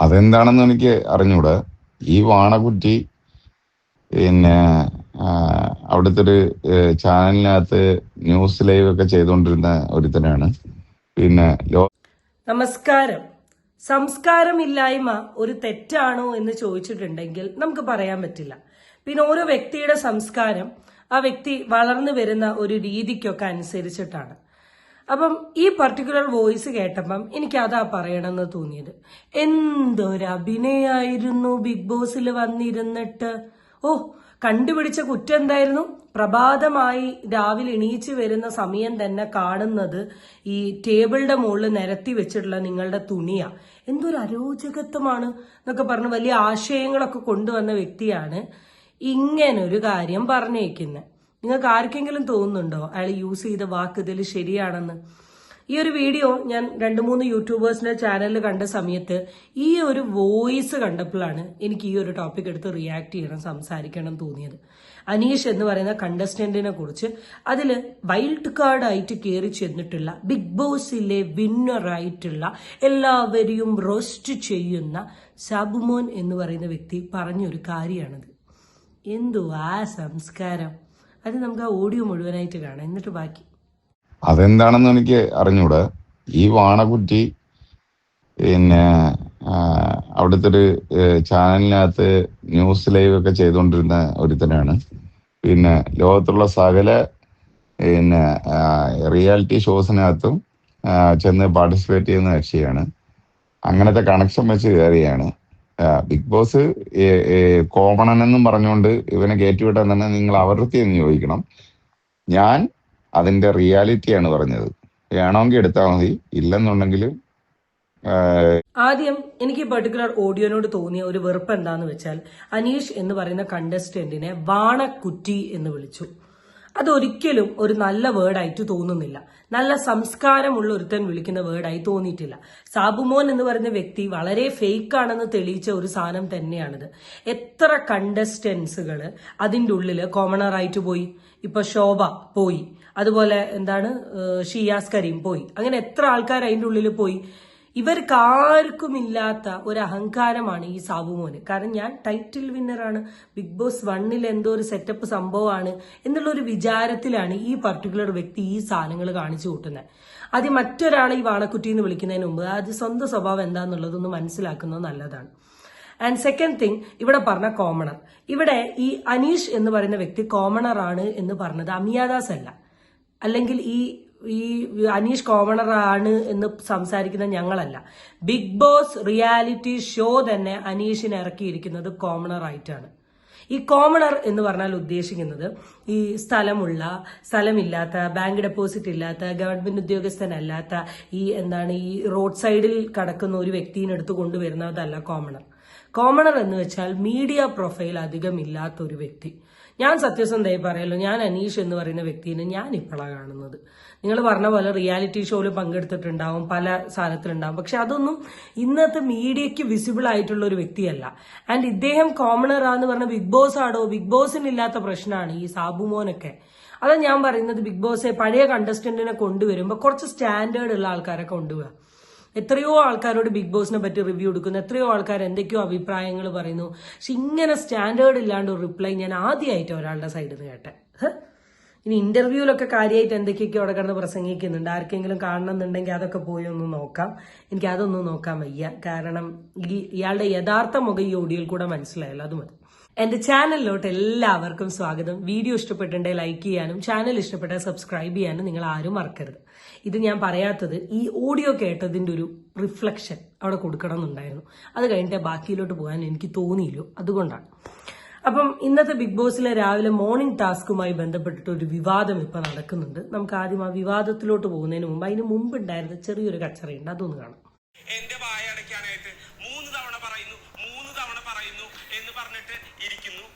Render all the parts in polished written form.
അതെന്താണെന്ന് എനിക്ക് അറിഞ്ഞൂടാ. ഈ വാണക്കുറ്റി പിന്നെ ആ, അവിടുത്തെ ഒരു ചാനലിനകത്ത് ന്യൂസ് ലൈവ് ഒക്കെ ചെയ്തുകൊണ്ടിരുന്ന ഒരുത്തനാണ്. പിന്നെ നമസ്കാരം. സംസ്കാരമില്ലായ്മ ഒരു തെറ്റാണോ എന്ന് ചോദിച്ചിട്ടുണ്ടെങ്കിൽ നമുക്ക് പറയാൻ പറ്റില്ല. പിന്നെ ഓരോ വ്യക്തിയുടെ സംസ്കാരം ആ വ്യക്തി വളർന്നു വരുന്ന ഒരു രീതിക്കൊക്കെ അനുസരിച്ചിട്ടാണ്. അപ്പം ഈ പർട്ടിക്കുലർ വോയിസ് കേട്ടപ്പം എനിക്ക് അതാ പറയണമെന്ന് തോന്നിയത്. എന്തൊരു അഭിനയായിരുന്നു ബിഗ് ബോസിൽ വന്നിരുന്നിട്ട്. ഓ, കണ്ടുപിടിച്ച കുറ്റം എന്തായിരുന്നു? പ്രഭാതമായി രാവിലെ എണീച്ചു വരുന്ന സമയം തന്നെ കാണുന്നത് ഈ ടേബിളിന്റെ മുകളിൽ നിരത്തി വെച്ചിട്ടുള്ള നിങ്ങളുടെ തുണിയാ. എന്തൊരു അരോചകത്വമാണ് എന്നൊക്കെ പറഞ്ഞ് വലിയ ആശയങ്ങളൊക്കെ കൊണ്ടുവന്ന വ്യക്തിയാണ് ഇങ്ങനൊരു കാര്യം പറഞ്ഞേക്കുന്നത്. നിങ്ങൾക്ക് ആർക്കെങ്കിലും തോന്നുന്നുണ്ടോ അയാൾ യൂസ് ചെയ്ത വാക്ക് ഇതിൽ ശരിയാണെന്ന്? ഈ ഒരു വീഡിയോ ഞാൻ 2-3 യൂട്യൂബേഴ്സിന്റെ ചാനലിൽ കണ്ട സമയത്ത് ഈ ഒരു വോയിസ് കണ്ടപ്പോഴാണ് എനിക്ക് ഈ ഒരു ടോപ്പിക് എടുത്ത് റിയാക്ട് ചെയ്യണം, സംസാരിക്കണം തോന്നിയത്. അനീഷ് എന്ന് പറയുന്ന കണ്ടസ്റ്റന്റിനെ കുറിച്ച് അതിൽ വൈൽഡ് കാർഡ് ആയിട്ട് കയറി ചെന്നിട്ടുള്ള ബിഗ് ബോസിലെ വിന്നറായിട്ടുള്ള എല്ലാവരെയും റോസ്റ്റ് ചെയ്യുന്ന സാബുമോൻ എന്ന് പറയുന്ന വ്യക്തി പറഞ്ഞൊരു കാര്യമാണിത്. എന്തുവാ സംസ്കാരം? അത് നമുക്ക് ആ ഓഡിയോ മുഴുവനായിട്ട് കാണാം, എന്നിട്ട് ബാക്കി. അതെന്താണെന്ന് എനിക്ക് അറിഞ്ഞൂടാ. ഈ വാണക്കുറ്റി പിന്നെ അവിടുത്തെ ഒരു ചാനലിനകത്ത് ന്യൂസ് ലൈവ് ഒക്കെ ചെയ്തുകൊണ്ടിരുന്ന ഒരുത്തനാണ്. പിന്നെ ലോകത്തുള്ള സകല പിന്നെ റിയാലിറ്റി ഷോസിനകത്തും ചെന്ന് പാർട്ടിസിപ്പേറ്റ് ചെയ്യുന്ന കക്ഷിയാണ്. അങ്ങനത്തെ കണക്ഷൻ വെച്ച് കയറിയാണ് ബിഗ് ബോസ്. കോമണൻ എന്നും പറഞ്ഞുകൊണ്ട് ഇവനെ കയറ്റിവിട്ടാൻ തന്നെ നിങ്ങൾ അവരുടെ എന്ന് ചോദിക്കണം. ഞാൻ അതിന്റെ റിയാലിറ്റിയാണ് പറഞ്ഞത്. വേണമെങ്കിൽ എടുത്താൽ മതി, ഇല്ലെന്നുണ്ടെങ്കിൽ. ആദ്യം എനിക്ക് പർട്ടിക്കുലർ ഓഡിയോനോട് തോന്നിയ ഒരു വെറുപ്പ് എന്താന്ന് വെച്ചാൽ, അനീഷ് എന്ന് പറയുന്ന കണ്ടസ്റ്റന്റിനെ വാണക്കുറ്റി എന്ന് വിളിച്ചു. അതൊരിക്കലും ഒരു നല്ല വേർഡായിട്ട് തോന്നുന്നില്ല. നല്ല സംസ്കാരമുള്ള ഒരുത്തൻ വിളിക്കുന്ന വേർഡായി തോന്നിയിട്ടില്ല. സാബുമോൻ എന്ന് പറയുന്ന വ്യക്തി വളരെ ഫേക്ക് ആണെന്ന് തെളിയിച്ച ഒരു സാധനം തന്നെയാണിത്. എത്ര കണ്ടസ്റ്റൻസുകള് അതിൻ്റെ ഉള്ളില് കോമണറായിട്ട് പോയി. ഇപ്പൊ ശോഭ പോയി, അതുപോലെ എന്താണ് ഷിയാസ് കരീം പോയി, അങ്ങനെ എത്ര ആൾക്കാർ അതിൻ്റെ ഉള്ളിൽ പോയി. ഇവർക്കാർക്കുമില്ലാത്ത ഒരു അഹങ്കാരമാണ് ഈ സാബുമോന്. കാരണം ഞാൻ ടൈറ്റിൽ വിന്നറാണ്, ബിഗ് ബോസ് 1 എന്തോ ഒരു സെറ്റപ്പ് സംഭവമാണ് എന്നുള്ള ഒരു വിചാരത്തിലാണ് ഈ പർട്ടിക്കുലർ വ്യക്തി ഈ സാധനങ്ങൾ കാണിച്ചു കൂട്ടുന്നത്. ആദ്യം മറ്റൊരാളെ ഈ വാണക്കുറ്റി എന്ന് വിളിക്കുന്നതിന് മുമ്പ് അത് സ്വന്തം സ്വഭാവം എന്താന്നുള്ളതൊന്ന് മനസ്സിലാക്കുന്നത് നല്ലതാണ്. ആൻഡ് സെക്കൻഡ് തിങ്, ഇവിടെ പറഞ്ഞ കോമണർ, ഇവിടെ ഈ അനീഷ് എന്ന് പറയുന്ന വ്യക്തി കോമണർ ആണ് എന്ന് പറഞ്ഞത് അമിയാദാസ് അല്ല, അല്ലെങ്കിൽ ഈ അനീഷ് കോമണർ ആണ് എന്ന് സംസാരിക്കുന്ന ഞങ്ങളല്ല. ബിഗ് ബോസ് റിയാലിറ്റി ഷോ തന്നെ അനീഷിനെ ഇറക്കിയിരിക്കുന്നത് കോമണർ ആയിട്ടാണ്. ഈ കോമണർ എന്ന് പറഞ്ഞാൽ ഉദ്ദേശിക്കുന്നത് ഈ സ്ഥലമില്ലാത്ത, ബാങ്ക് ഡെപ്പോസിറ്റ് ഇല്ലാത്ത, ഗവൺമെന്റ് ഉദ്യോഗസ്ഥനല്ലാത്ത, ഈ റോഡ് സൈഡിൽ കിടക്കുന്ന ഒരു വ്യക്തിനെ എടുത്ത് കൊണ്ടുവരുന്നതല്ല കോമണർ. കോമണർ എന്ന് വെച്ചാൽ മീഡിയ പ്രൊഫൈൽ അധികം ഇല്ലാത്ത ഒരു വ്യക്തി. ഞാൻ സത്യസന്ധമായി പറയല്ലോ, ഞാൻ അനീഷ് എന്ന് പറയുന്ന വ്യക്തിനെ ഞാൻ ഇപ്പോഴാണ് കാണുന്നത്. നിങ്ങൾ പറഞ്ഞ പോലെ റിയാലിറ്റി ഷോയിൽ പങ്കെടുത്തിട്ടുണ്ടാവും, പല സാധനത്തിലുണ്ടാവും, പക്ഷെ അതൊന്നും ഇന്നത്തെ മീഡിയയ്ക്ക് വിസിബിൾ ആയിട്ടുള്ള ഒരു വ്യക്തിയല്ല. ആൻഡ് ഇദ്ദേഹം കോമണറാന്ന് പറഞ്ഞ ബിഗ് ബോസ് ആടോ? ബിഗ് ബോസിനില്ലാത്ത പ്രശ്നമാണ് ഈ സാബുമോനൊക്കെ. അതാ ഞാൻ പറയുന്നത്, ബിഗ് ബോസ് പഴയ കണ്ടസ്റ്റന്റിനെ കൊണ്ടുവരുമ്പോൾ കുറച്ച് സ്റ്റാൻഡേർഡ് ഉള്ള ആൾക്കാരെ കൊണ്ടുവരിക. എത്രയോ ആൾക്കാരോട് ബിഗ് ബോസിനെ പറ്റി റിവ്യൂ എടുക്കുന്നു, എത്രയോ ആൾക്കാർ എന്തൊക്കെയോ അഭിപ്രായങ്ങൾ പറയുന്നു. പക്ഷെ ഇങ്ങനെ സ്റ്റാൻഡേർഡ് ഇല്ലാണ്ട് ഒരു റിപ്ലൈ ഞാൻ ആദ്യമായിട്ട് ഒരാളുടെ സൈഡിൽ നിന്ന് കേട്ടെ. ഇനി ഇന്റർവ്യൂലൊക്കെ കാര്യമായിട്ട് എന്തൊക്കെയൊക്കെ അവിടെ കിടന്ന് പ്രസംഗിക്കുന്നുണ്ട്. ആർക്കെങ്കിലും കാണണമെന്നുണ്ടെങ്കിൽ അതൊക്കെ പോയി ഒന്ന് നോക്കാം. എനിക്ക് അതൊന്നും നോക്കാൻ വയ്യ, കാരണം ഇയാളുടെ യഥാർത്ഥ മുഖം ഈ ഓഡിയോയിൽ കൂടെ മനസ്സിലായല്ലോ, അത് മതി. എന്റെ ചാനലിലോട്ട് എല്ലാവർക്കും സ്വാഗതം. വീഡിയോ ഇഷ്ടപ്പെട്ടിട്ടുണ്ടെങ്കിൽ ലൈക്ക് ചെയ്യാനും ചാനൽ ഇഷ്ടപ്പെട്ടാൽ സബ്സ്ക്രൈബ് ചെയ്യാനും നിങ്ങൾ ആരും മറക്കരുത്. ഇത് ഞാൻ പറയാത്തത് ഈ ഓഡിയോ കേട്ടതിന്റെ ഒരു റിഫ്ലക്ഷൻ അവിടെ കൊടുക്കണം എന്നുണ്ടായിരുന്നു. അത് കഴിഞ്ഞിട്ട് ബാക്കിയിലോട്ട് പോകാൻ എനിക്ക് തോന്നിയില്ലോ, അതുകൊണ്ടാണ്. അപ്പം ഇന്നത്തെ ബിഗ് ബോസിലെ രാവിലെ മോർണിംഗ് ടാസ്കുമായി ബന്ധപ്പെട്ടിട്ട് ഒരു വിവാദം ഇപ്പൊ നടക്കുന്നുണ്ട്. നമുക്ക് ആദ്യം ആ വിവാദത്തിലോട്ട് പോകുന്നതിന് മുമ്പ് അതിന് മുമ്പ് ഉണ്ടായിരുന്ന ചെറിയൊരു കച്ചറയുണ്ട്, അതൊന്ന് കാണാം. എന്റെ വായ അടയ്ക്കാനായിട്ട് 3 തവണ പറയുന്നു എന്ന് പറഞ്ഞിട്ട് ഇരിക്കുന്നു.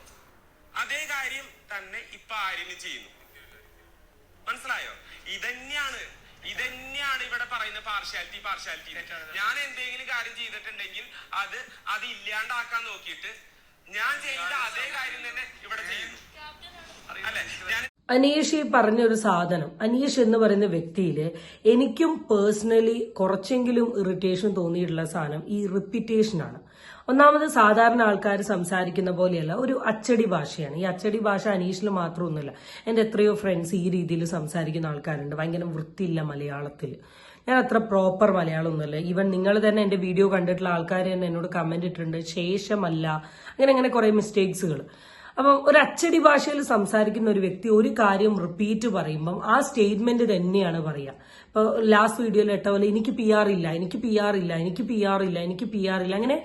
അതേ കാര്യം തന്നെ ഇപ്പൊ ആര്യനും ചെയ്യുന്നു. മനസ്സിലായോ? ഇതന്നെയാണ് ഇവിടെ പറയുന്ന പാർഷ്യാലിറ്റി. ഞാൻ എന്തെങ്കിലും കാര്യം ചെയ്തിട്ടുണ്ടെങ്കിൽ അത് ഇല്ലാണ്ടാക്കാൻ നോക്കിയിട്ട് ഞാൻ ചെയ്ത അതേ കാര്യം തന്നെ ഇവിടെ ചെയ്യുന്നു, അല്ലെ? അനീഷ് ഈ പറഞ്ഞൊരു സാധനം, അനീഷ് എന്ന് പറയുന്ന വ്യക്തിയില് എനിക്കും പേഴ്സണലി കുറച്ചെങ്കിലും ഇറിറ്റേഷൻ തോന്നിയിട്ടുള്ള സാധനം ഈ റിപ്പീറ്റേഷനാണ്. ഒന്നാമത് സാധാരണ ആൾക്കാർ സംസാരിക്കുന്ന പോലെയല്ല, ഒരു അച്ചടി ഭാഷയാണ്. ഈ അച്ചടി ഭാഷ അനീഷിൽ മാത്രമൊന്നുമില്ല, എന്റെ എത്രയോ ഫ്രണ്ട്സ് ഈ രീതിയിൽ സംസാരിക്കുന്ന ആൾക്കാരുണ്ട്. ഭയങ്കര വൃത്തിയില്ല മലയാളത്തിൽ. ഞാൻ അത്ര പ്രോപ്പർ മലയാളം ഒന്നുമല്ല. ഈവൻ നിങ്ങൾ തന്നെ എന്റെ വീഡിയോ കണ്ടിട്ടുള്ള ആൾക്കാർ തന്നെ എന്നോട് കമന്റ് ഇട്ടിട്ടുണ്ട്, ശേഷമല്ല, അങ്ങനെ കുറെ മിസ്റ്റേക്സുകൾ. അപ്പം ഒരു അച്ചടി ഭാഷയിൽ സംസാരിക്കുന്ന ഒരു വ്യക്തി ഒരു കാര്യം റിപ്പീറ്റ് പറയുമ്പം ആ സ്റ്റേറ്റ്മെന്റ് തന്നെയാണ് പറയുക. ഇപ്പൊ ലാസ്റ്റ് വീഡിയോയിൽ ഇട്ട പോലെ എനിക്ക് PR ഇല്ല, എനിക്ക് PR ഇല്ല, എനിക്ക് PR ഇല്ല, എനിക്ക് PR ഇല്ല, അങ്ങനെ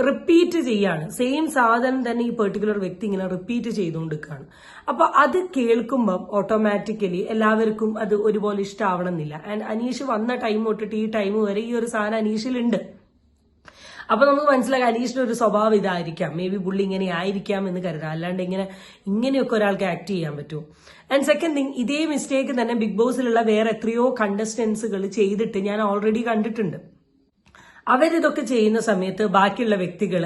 റിപ്പീറ്റ് ചെയ്യാണ്. സെയിം സാധനം തന്നെ ഈ പെർട്ടിക്കുലർ വ്യക്തി ഇങ്ങനെ റിപ്പീറ്റ് ചെയ്തുകൊണ്ടിരിക്കുകയാണ്. അപ്പൊ അത് കേൾക്കുമ്പം ഓട്ടോമാറ്റിക്കലി എല്ലാവർക്കും അത് ഒരുപോലെ ഇഷ്ടമാവണമെന്നില്ല. ആൻഡ് അനീഷ് വന്ന ടൈം തൊട്ടിട്ട് ഈ ടൈം വരെ ഈ ഒരു സാധനം അനീഷിലുണ്ട്. അപ്പൊ നമുക്ക് മനസ്സിലാക്കാം അനീഷിന്റെ ഒരു സ്വഭാവം ഇതായിരിക്കാം, മേ ബി പുള്ളി ഇങ്ങനെ ആയിരിക്കാം എന്ന് കരുതാം. അല്ലാണ്ട് ഇങ്ങനെയൊക്കെ ഒരാൾക്ക് ആക്ട് ചെയ്യാൻ പറ്റുമോ? ആൻഡ് സെക്കൻഡ് തിങ്, ഇതേ മിസ്റ്റേക്ക് തന്നെ ബിഗ് ബോസിലുള്ള വേറെ എത്രയോ കണ്ടസ്റ്റൻസുകൾ ചെയ്തിട്ട് ഞാൻ ഓൾറെഡി കണ്ടിട്ടുണ്ട്. അവരിതൊക്കെ ചെയ്യുന്ന സമയത്ത് ബാക്കിയുള്ള വ്യക്തികൾ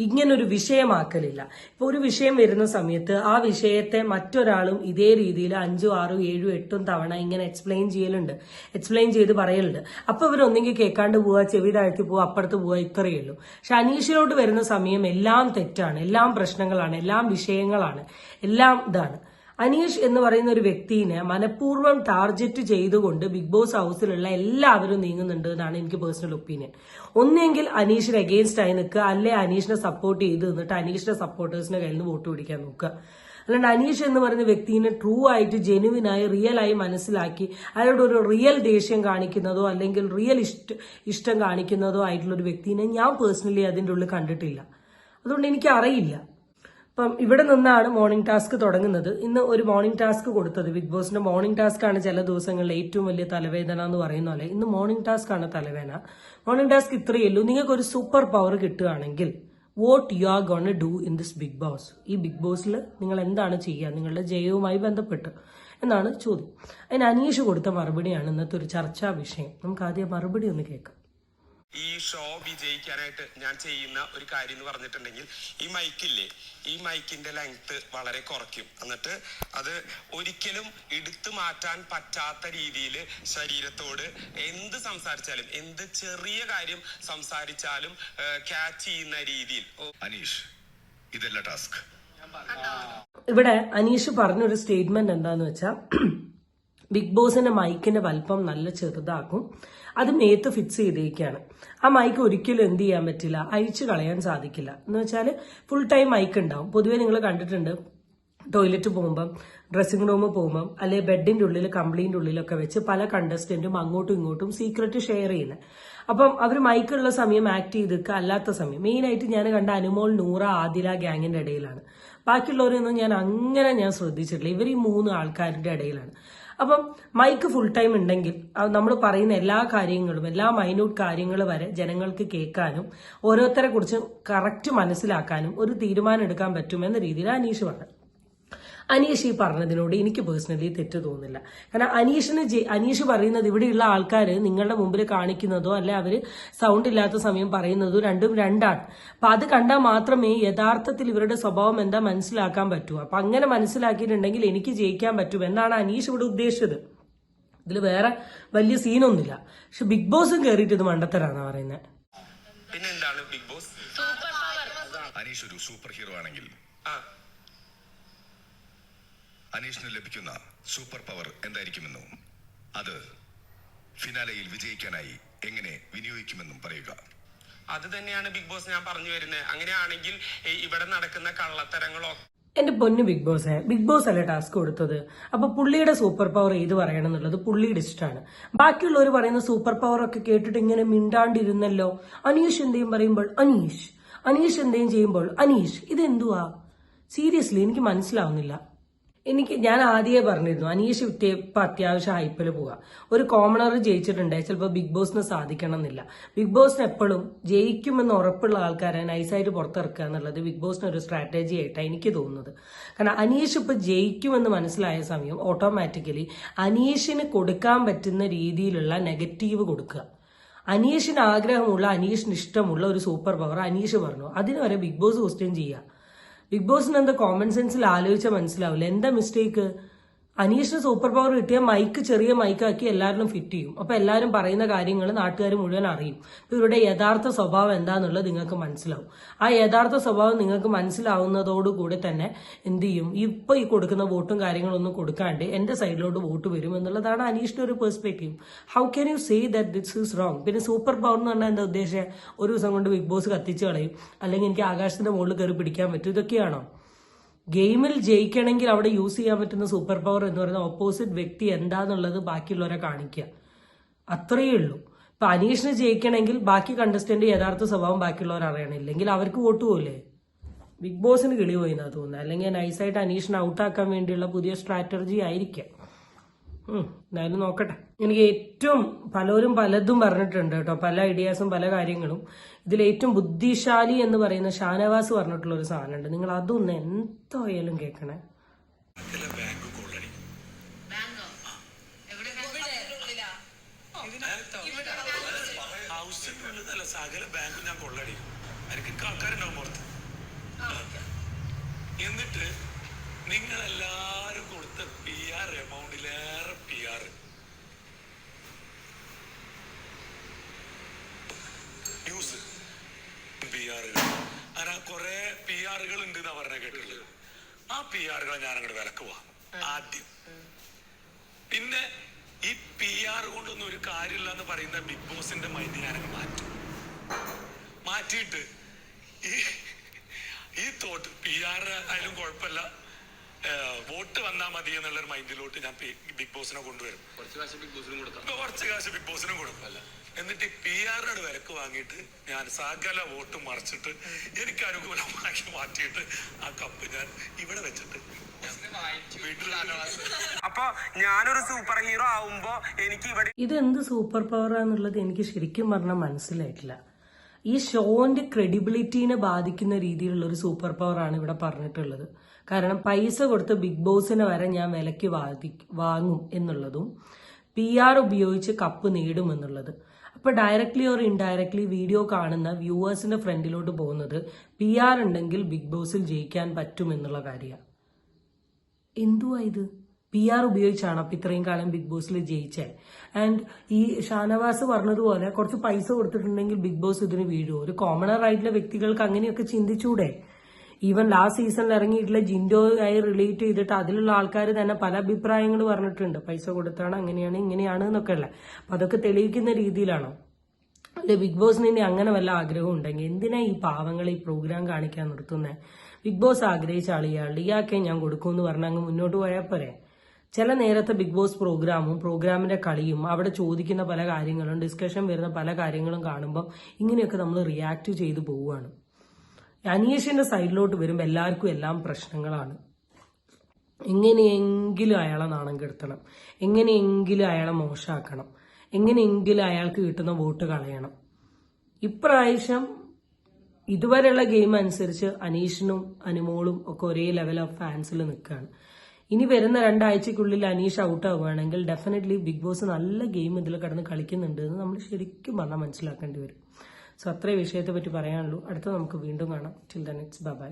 ഇങ്ങനൊരു വിഷയമാക്കലില്ല. ഇപ്പൊ ഒരു വിഷയം വരുന്ന സമയത്ത് ആ വിഷയത്തെ മറ്റൊരാളും ഇതേ രീതിയിൽ 5, 6, 7, 8 തവണ ഇങ്ങനെ എക്സ്പ്ലെയിൻ ചെയ്യലുണ്ട്, എക്സ്പ്ലെയിൻ ചെയ്ത് പറയലുണ്ട്. അപ്പൊ ഇവരൊന്നെങ്കിൽ കേൾക്കാണ്ട് പോവുക, ചെവി താഴ്ത്തി പോവുക, അപ്പുറത്ത് പോവുക, ഇത്രയേ ഉള്ളൂ. പക്ഷെ അനീഷിനോട് വരുന്ന സമയം എല്ലാം തെറ്റാണ്, എല്ലാം പ്രശ്നങ്ങളാണ്, എല്ലാം വിഷയങ്ങളാണ്, എല്ലാം ഇതാണ്. അനീഷ് എന്ന് പറയുന്ന ഒരു വ്യക്തിനെ മനഃപൂർവ്വം ടാർഗറ്റ് ചെയ്തുകൊണ്ട് ബിഗ് ബോസ് ഹൗസിലുള്ള എല്ലാവരും നീങ്ങുന്നുണ്ട് എന്നാണ് എനിക്ക് പേഴ്സണൽ ഒപ്പീനിയൻ. ഒന്നെങ്കിൽ അനീഷിന് അഗെയിൻസ്റ്റ് ആയി നിൽക്കുക, അല്ലെ അനീഷിനെ സപ്പോർട്ട് ചെയ്ത് നിന്നിട്ട് അനീഷിന്റെ സപ്പോർട്ടേഴ്സിന്റെ കയ്യിൽ നിന്ന് വോട്ട് പിടിക്കാൻ നോക്കുക. അല്ലാണ്ട് അനീഷ് എന്ന് പറയുന്ന വ്യക്തിനെ ട്രൂ ആയിട്ട് ജെനുവിനായി റിയൽ ആയി മനസ്സിലാക്കി അയാളോട് ഒരു റിയൽ ദേഷ്യം കാണിക്കുന്നതോ അല്ലെങ്കിൽ റിയൽ ഇഷ്ടം കാണിക്കുന്നതോ ആയിട്ടുള്ള ഒരു വ്യക്തിനെ ഞാൻ പേഴ്സണലി അതിൻ്റെ ഉള്ളിൽ കണ്ടിട്ടില്ല. അതുകൊണ്ട് എനിക്ക് അറിയില്ല. അപ്പം ഇവിടെ നിന്നാണ് മോർണിംഗ് ടാസ്ക് തുടങ്ങുന്നത്. ഇന്ന് ഒരു മോർണിംഗ് ടാസ്ക് കൊടുത്തത് ബിഗ് ബോസിന്റെ മോർണിംഗ് ടാസ്ക് ആണ് ചില ദിവസങ്ങളിൽ ഏറ്റവും വലിയ തലവേദന എന്ന് പറയുന്ന പോലെ ഇന്ന് മോർണിംഗ് ടാസ്ക് ആണ് തലവേദന. മോർണിംഗ് ടാസ്ക് ഇത്രയേ ഉള്ളൂ, നിങ്ങൾക്ക് ഒരു സൂപ്പർ പവർ കിട്ടുകയാണെങ്കിൽ what you are gonna do in this Bigg Boss. ഈ ബിഗ് ബോസിൽ നിങ്ങൾ എന്താണ് ചെയ്യുക നിങ്ങളുടെ ജയവുമായി ബന്ധപ്പെട്ട് എന്നാണ് ചോദ്യം. അതിന് അനീഷ് കൊടുത്ത മറുപടിയാണ് ഇന്നത്തെ ഒരു ചർച്ചാ വിഷയം. നമുക്ക് ആദ്യം മറുപടി ഒന്ന് കേൾക്കാം. ഈ ഷോ വിജയിക്കാനായിട്ട് ഞാൻ ചെയ്യുന്ന ഒരു കാര്യം എന്ന് പറഞ്ഞിട്ടുണ്ടെങ്കിൽ, ഈ മൈക്കില്ലേ, ഈ മൈക്കിന്റെ ലെങ്ത് വളരെ കുറയ്ക്കും. എന്നിട്ട് അത് ഒരിക്കലും എടുത്തു മാറ്റാൻ പറ്റാത്ത രീതിയിൽ ശരീരത്തോട് എന്ത് സംസാരിച്ചാലും, എന്ത് ചെറിയ കാര്യം സംസാരിച്ചാലും ക്യാച്ച് ചെയ്യുന്ന രീതിയിൽ. അനീഷ്, ഇതല്ല ടാസ്ക്. ഇവിടെ അനീഷ് പറഞ്ഞൊരു സ്റ്റേറ്റ്മെന്റ് എന്താന്ന് വെച്ചാൽ, ബിഗ് ബോസിന്റെ മൈക്കിന്റെ വലിപ്പം നല്ല ചെറുതാക്കും, അത് മേത്ത് ഫിക്സ് ചെയ്തേക്കാണ്. ആ മൈക്ക് ഒരിക്കലും എന്ത് ചെയ്യാൻ പറ്റില്ല, അഴിച്ചു കളയാൻ സാധിക്കില്ല. എന്ന് വെച്ചാൽ ഫുൾ ടൈം മൈക്ക് ഉണ്ടാവും. പൊതുവെ നിങ്ങൾ കണ്ടിട്ടുണ്ട് ടോയ്ലറ്റ് പോകുമ്പം, ഡ്രസ്സിംഗ് റൂമിൽ പോകുമ്പം, അല്ലെ ബെഡിന്റെ ഉള്ളിൽ കമ്പിളിന്റെ ഉള്ളിലൊക്കെ വെച്ച് പല കണ്ടസ്റ്റന്റും അങ്ങോട്ടും ഇങ്ങോട്ടും സീക്രട്ട് ഷെയർ ചെയ്യുന്നത്. അപ്പം അവർ മൈക്കുള്ള സമയം ആക്ട് ചെയ്തിരിക്കുക, അല്ലാത്ത സമയം. മെയിനായിട്ട് ഞാൻ കണ്ട അനുമോൾ, നൂറ, ആദില ഗ്യാങ്ങിന്റെ ഇടയിലാണ്. ബാക്കിയുള്ളവരൊന്നും ഞാൻ ശ്രദ്ധിച്ചിട്ടില്ല. ഇവർ ഈ 3 ആൾക്കാരുടെ ഇടയിലാണ്. അപ്പം മൈക്ക് ഫുൾ ടൈം ഉണ്ടെങ്കിൽ നമ്മൾ പറയുന്ന എല്ലാ കാര്യങ്ങളും, എല്ലാ മൈന്യൂട്ട് കാര്യങ്ങൾ വരെ ജനങ്ങൾക്ക് കേൾക്കാനും ഓരോരുത്തരെ കുറിച്ച് കറക്റ്റ് മനസ്സിലാക്കാനും ഒരു തീരുമാനം എടുക്കാൻ പറ്റുമെന്ന രീതിയിൽ അനീഷ് പറഞ്ഞു. അനീഷ് ഈ പറഞ്ഞതിനോട് എനിക്ക് പേഴ്സണലി തെറ്റ് തോന്നുന്നില്ല. കാരണം അനീഷ് പറയുന്നത് ഇവിടെയുള്ള ആൾക്കാർ നിങ്ങളുടെ മുമ്പിൽ കാണിക്കുന്നതോ അല്ലെ അവര് സൗണ്ട് ഇല്ലാത്ത സമയം പറയുന്നതോ രണ്ടും രണ്ടാണ്. അപ്പൊ അത് കണ്ടാൽ മാത്രമേ യഥാർത്ഥത്തിൽ ഇവരുടെ സ്വഭാവം എന്താ മനസ്സിലാക്കാൻ പറ്റൂ. അപ്പൊ അങ്ങനെ മനസ്സിലാക്കിയിട്ടുണ്ടെങ്കിൽ എനിക്ക് ജയിക്കാൻ പറ്റും എന്നാണ് അനീഷ് ഇവിടെ ഉദ്ദേശിച്ചത്. ഇതിൽ വേറെ വലിയ സീനൊന്നുമില്ല. പക്ഷെ ബിഗ് ബോസും കയറിയിട്ട് ഇത് മണ്ടത്തരാണ് പറയുന്നത്. പിന്നെന്താണ് ബിഗ് ബോസ്? അനീഷ് ഒരു സൂപ്പർ ഹീറോ ആണെങ്കിൽ അനീഷിന് ലഭിക്കുന്ന സൂപ്പർ പവർ എന്തായിരിക്കുമെന്നും അത് ഫിനാലയിൽ വിജയിക്കാനായി എങ്ങനെ വിനിയോഗിക്കുമെന്നും പറയുക. അത് തന്നെയാണ് ബിഗ് ബോസ് ഞാൻ പറഞ്ഞു വരുന്നത്. അങ്ങനെയാണെങ്കിൽ ഇവിടെ നടക്കുന്ന കള്ളത്തരങ്ങളോ. എന്റെ പൊന്നു ബിഗ് ബോസ് അല്ലേ ടാസ്ക് കൊടുത്തത്. അപ്പൊ പുള്ളിയുടെ സൂപ്പർ പവർ ഏത് പറയണം എന്നുള്ളത് പുള്ളിയുടെ ഇഷ്ടമാണ്. ബാക്കിയുള്ളവർ പറയുന്ന സൂപ്പർ പവർ ഒക്കെ കേട്ടിട്ട് ഇങ്ങനെ മിണ്ടാണ്ടിരുന്നല്ലോ. അനീഷ് എന്തെയും പറയുമ്പോൾ അനീഷ് എന്തെയും ചെയ്യുമ്പോൾ അനീഷ്, ഇതെന്തുവാ? സീരിയസ്ലി എനിക്ക് മനസ്സിലാവുന്നില്ല. ഞാൻ ആദ്യമേ പറഞ്ഞിരുന്നു അനീഷ് ഇപ്പൊ അത്യാവശ്യം ഹൈപ്പിൽ പോവാ. ഒരു കോമണർ ജയിച്ചിട്ടുണ്ട്, ചിലപ്പോൾ ബിഗ് ബോസിന് സാധിക്കണം എന്നില്ല. ബിഗ് ബോസിന് എപ്പോഴും ജയിക്കുമെന്ന് ഉറപ്പുള്ള ആൾക്കാരെ നൈസായിട്ട് പുറത്തിറക്കുക എന്നുള്ളത് ബിഗ് ബോസിന് ഒരു സ്ട്രാറ്റജി ആയിട്ടാണ് എനിക്ക് തോന്നുന്നത്. കാരണം അനീഷ് ഇപ്പൊ ജയിക്കുമെന്ന് മനസ്സിലായ സമയം ഓട്ടോമാറ്റിക്കലി അനീഷിന് കൊടുക്കാൻ പറ്റുന്ന രീതിയിലുള്ള നെഗറ്റീവ് കൊടുക്കുക. അനീഷിന് ആഗ്രഹമുള്ള, അനീഷിന് ഇഷ്ടമുള്ള ഒരു സൂപ്പർ പവർ അനീഷ് പറഞ്ഞു, അതിന് വരെ ബിഗ് ബോസ് ക്വസ്റ്റ്യൻ ചെയ്യുക. ബിഗ് ബോസിന് എന്താ കോമൺ സെൻസിൽ ആലോചിച്ചാൽ മനസ്സിലാവില്ല. എന്താ മിസ്റ്റേക്ക്? അനീഷിന് സൂപ്പർ പവർ കിട്ടിയ മൈക്ക് ചെറിയ മൈക്കാക്കി എല്ലാവരും ഫിറ്റ് ചെയ്യും. അപ്പൊ എല്ലാവരും പറയുന്ന കാര്യങ്ങൾ നാട്ടുകാർ മുഴുവൻ അറിയും. അപ്പൊ ഇവരുടെ യഥാർത്ഥ സ്വഭാവം എന്താന്നുള്ളത് നിങ്ങൾക്ക് മനസ്സിലാവും. ആ യഥാർത്ഥ സ്വഭാവം നിങ്ങൾക്ക് മനസ്സിലാവുന്നതോടുകൂടി തന്നെ എന്ത് ചെയ്യും? ഇപ്പൊ ഈ കൊടുക്കുന്ന വോട്ടും കാര്യങ്ങളൊന്നും കൊടുക്കാണ്ട് എന്റെ സൈഡിലോട്ട് വോട്ട് വരും എന്നുള്ളതാണ് അനീഷിന്റെ ഒരു perspective. How can you say that this is wrong? പിന്നെ സൂപ്പർ പവർ എന്ന് പറഞ്ഞാൽ എന്താ ഉദ്ദേശിച്ചത്? ഒരു ദിവസം കൊണ്ട് ബിഗ് ബോസ് കത്തിച്ചു കളയും, അല്ലെങ്കിൽ എനിക്ക് ആകാശത്തിന്റെ മുകളിൽ കയറി പിടിക്കാൻ പറ്റും, ഇതൊക്കെയാണോ? ഗെയിമിൽ ജയിക്കണമെങ്കിൽ അവിടെ യൂസ് ചെയ്യാൻ പറ്റുന്ന സൂപ്പർ പവർ എന്ന് പറയുന്ന ഓപ്പോസിറ്റ് വ്യക്തി എന്താന്നുള്ളത് ബാക്കിയുള്ളവരെ കാണിക്കുക, അത്രയേ ഉള്ളൂ. ഇപ്പൊ അനീഷിന് ജയിക്കണമെങ്കിൽ ബാക്കി കണ്ടസ്റ്റന്റ് യഥാർത്ഥ സ്വഭാവം ബാക്കിയുള്ളവർ അറിയണില്ലെങ്കിൽ അവർക്ക് വോട്ട് പോലേ. ബിഗ് ബോസിന് കിളി പോയി എന്നാ തോന്നുന്നത്. അല്ലെങ്കിൽ നൈസായിട്ട് അനീഷിനെ ഔട്ടാക്കാൻ വേണ്ടിയുള്ള പുതിയ സ്ട്രാറ്റജി ആയിരിക്കാം. എന്തായാലും നോക്കട്ടെ. എനിക്ക് ഏറ്റവും പലരും പലതും പറഞ്ഞിട്ടുണ്ട് കേട്ടോ, പല ഐഡിയാസും പല കാര്യങ്ങളും. ഇതിൽ ഏറ്റവും ബുദ്ധിശാലി എന്ന് പറയുന്ന ഷാനവാസ് പറഞ്ഞിട്ടുള്ള ഒരു സാധനമുണ്ട്. നിങ്ങൾ അതൊന്ന് എന്തായാലും കേൾക്കണേ. സകല ബാങ്ക് ഞാൻ കൊള്ളടിക്കും. എനിക്ക് ആൾക്കാരുണ്ടാവും പുറത്ത്. എന്നിട്ട് നിങ്ങളെല്ലാരും കൊടുത്ത PR എമൗണ്ടിലേറെ PR ന്യൂസ് PR അങ്ങനെ കുറെ PR ഉണ്ട് എന്നാ പറഞ്ഞ കേട്ടുള്ളത്. ആ PR ഞാൻ അങ്ങോട്ട് വിലക്ക് പോവാം ആദ്യം. പിന്നെ ഈ PR കൊണ്ടൊന്നും ഒരു കാര്യമില്ല എന്ന് പറയുന്ന ബിഗ് ബോസിന്റെ മൈൻഡ് ഞാനങ്ങ് മാറ്റിയിട്ട് ഈ തോട്ട് PR ആയാലും കുഴപ്പമില്ല, വോട്ട് വന്നാൽ മതി എന്നുള്ളൊരു മൈൻഡിലോട്ട് ഞാൻ ബിഗ് ബോസിനെ കൊണ്ടുവരും. കുറച്ച് കാശ് ബിഗ് ബോസിനും കൊടുക്കല്ല. എന്നിട്ട് ഈ PR വിലക്ക് വാങ്ങിയിട്ട് ഞാൻ സകല വോട്ടും മറിച്ചിട്ട് എനിക്ക് അനുകൂലമാക്കി മാറ്റിയിട്ട് ആ കപ്പ് ഞാൻ ഇവിടെ വെച്ചിട്ട് അപ്പൊ ഞാനൊരു സൂപ്പർ ഹീറോ ആവുമ്പോ എനിക്ക് ഇവിടെ ഇതെന്ത് സൂപ്പർ പവർ ആണെന്നുള്ളത് എനിക്ക് ശരിക്കും പറഞ്ഞാൽ മനസ്സിലായിട്ടില്ല. ഈ ഷോന്റെ ക്രെഡിബിലിറ്റീനെ ബാധിക്കുന്ന രീതിയിലുള്ള ഒരു സൂപ്പർ പവർ ആണ് ഇവിടെ പറഞ്ഞിട്ടുള്ളത്. കാരണം പൈസ കൊടുത്ത് ബിഗ് ബോസിനെ വരെ ഞാൻ വിലയ്ക്ക് വാങ്ങും എന്നുള്ളതും PR ഉപയോഗിച്ച് കപ്പ് നേടും എന്നുള്ളത്. അപ്പൊ ഡയറക്ട്ലി ഓർ ഇൻഡയറക്ട്ലി വീഡിയോ കാണുന്ന വ്യൂവേഴ്സിന്റെ ഫ്രണ്ടിലോട്ട് പോകുന്നത് PR ഉണ്ടെങ്കിൽ ബിഗ് ബോസിൽ ജയിക്കാൻ പറ്റും എന്നുള്ള കാര്യമാണ്. എന്തുവാ ഇത്? PR ഉപയോഗിച്ചാണ് അപ്പൊ ഇത്രയും കാലം ബിഗ് ബോസിൽ ജയിച്ചേ. ആൻഡ് ഈ ഷാനവാസ് പറഞ്ഞതുപോലെ കുറച്ച് പൈസ കൊടുത്തിട്ടുണ്ടെങ്കിൽ ബിഗ് ബോസ് ഇതിന് വീഴുമോ? ഒരു കോമണർ ആയിട്ടുള്ള വ്യക്തികൾക്ക് അങ്ങനെയൊക്കെ ചിന്തിച്ചൂടെ? ഈവൻ ലാസ്റ്റ് സീസണിൽ ഇറങ്ങിയിട്ടുള്ള ജിൻഡോ ആയി റിലേറ്റ് ചെയ്തിട്ട് അതിലുള്ള ആൾക്കാർ തന്നെ പല അഭിപ്രായങ്ങൾ പറഞ്ഞിട്ടുണ്ട്. പൈസ കൊടുത്താണ്, അങ്ങനെയാണ് ഇങ്ങനെയാണ് എന്നൊക്കെ ഉള്ള. അപ്പൊ അതൊക്കെ തെളിയിക്കുന്ന രീതിയിലാണോ? അല്ലെ ബിഗ് ബോസിന് ഇനി അങ്ങനെ വല്ല ആഗ്രഹം ഉണ്ടെങ്കിൽ എന്തിനാ ഈ പാവങ്ങളെ ഈ പ്രോഗ്രാം കാണിക്കാൻ നിർത്തുന്നത്? ബിഗ് ബോസ് ആഗ്രഹിച്ച ആളിയാളുടെ ഇയാൾക്കെ ഞാൻ കൊടുക്കുമെന്ന് പറഞ്ഞാൽ അങ്ങ് മുന്നോട്ട് പോയാൽ പോരെ. ചില നേരത്തെ ബിഗ് ബോസ് പ്രോഗ്രാമും പ്രോഗ്രാമിന്റെ കളിയും അവിടെ ചോദിക്കുന്ന പല കാര്യങ്ങളും ഡിസ്കഷൻ വരുന്ന പല കാര്യങ്ങളും കാണുമ്പോൾ ഇങ്ങനെയൊക്കെ നമ്മൾ റിയാക്ട് ചെയ്തു പോവുകയാണ്. അനീഷിന്റെ സൈഡിലോട്ട് വരുമ്പോൾ എല്ലാവർക്കും എല്ലാം പ്രശ്നങ്ങളാണ്. എങ്ങനെയെങ്കിലും അയാളെ നാണം കെടുത്തണം, എങ്ങനെയെങ്കിലും അയാളെ മോശമാക്കണം, എങ്ങനെയെങ്കിലും അയാൾക്ക് കിട്ടുന്ന വോട്ട് കളയണം. ഇപ്രാവശ്യം ഇതുവരെയുള്ള ഗെയിം അനുസരിച്ച് അനീഷിനും അനുമോളും ഒക്കെ ഒരേ ലെവൽ ഓഫ് ഫാൻസിൽ നിൽക്കുകയാണ്. ഇനി വരുന്ന 2 ആഴ്ചക്കുള്ളിൽ അനീഷ് ഔട്ട് ആവുകയാണെങ്കിൽ ഡെഫിനറ്റ്ലി ബിഗ് ബോസ് നല്ല ഗെയിം ഇതിൽ കിടന്ന് കളിക്കുന്നുണ്ട് എന്ന് നമ്മൾ ശരിക്കും പറഞ്ഞാൽ മനസ്സിലാക്കേണ്ടി വരും. സോ അത്രേ വിഷയത്തെ പറ്റി പറയാനുള്ളൂ. അടുത്ത നമുക്ക് വീണ്ടും കാണാം. Till then it's by.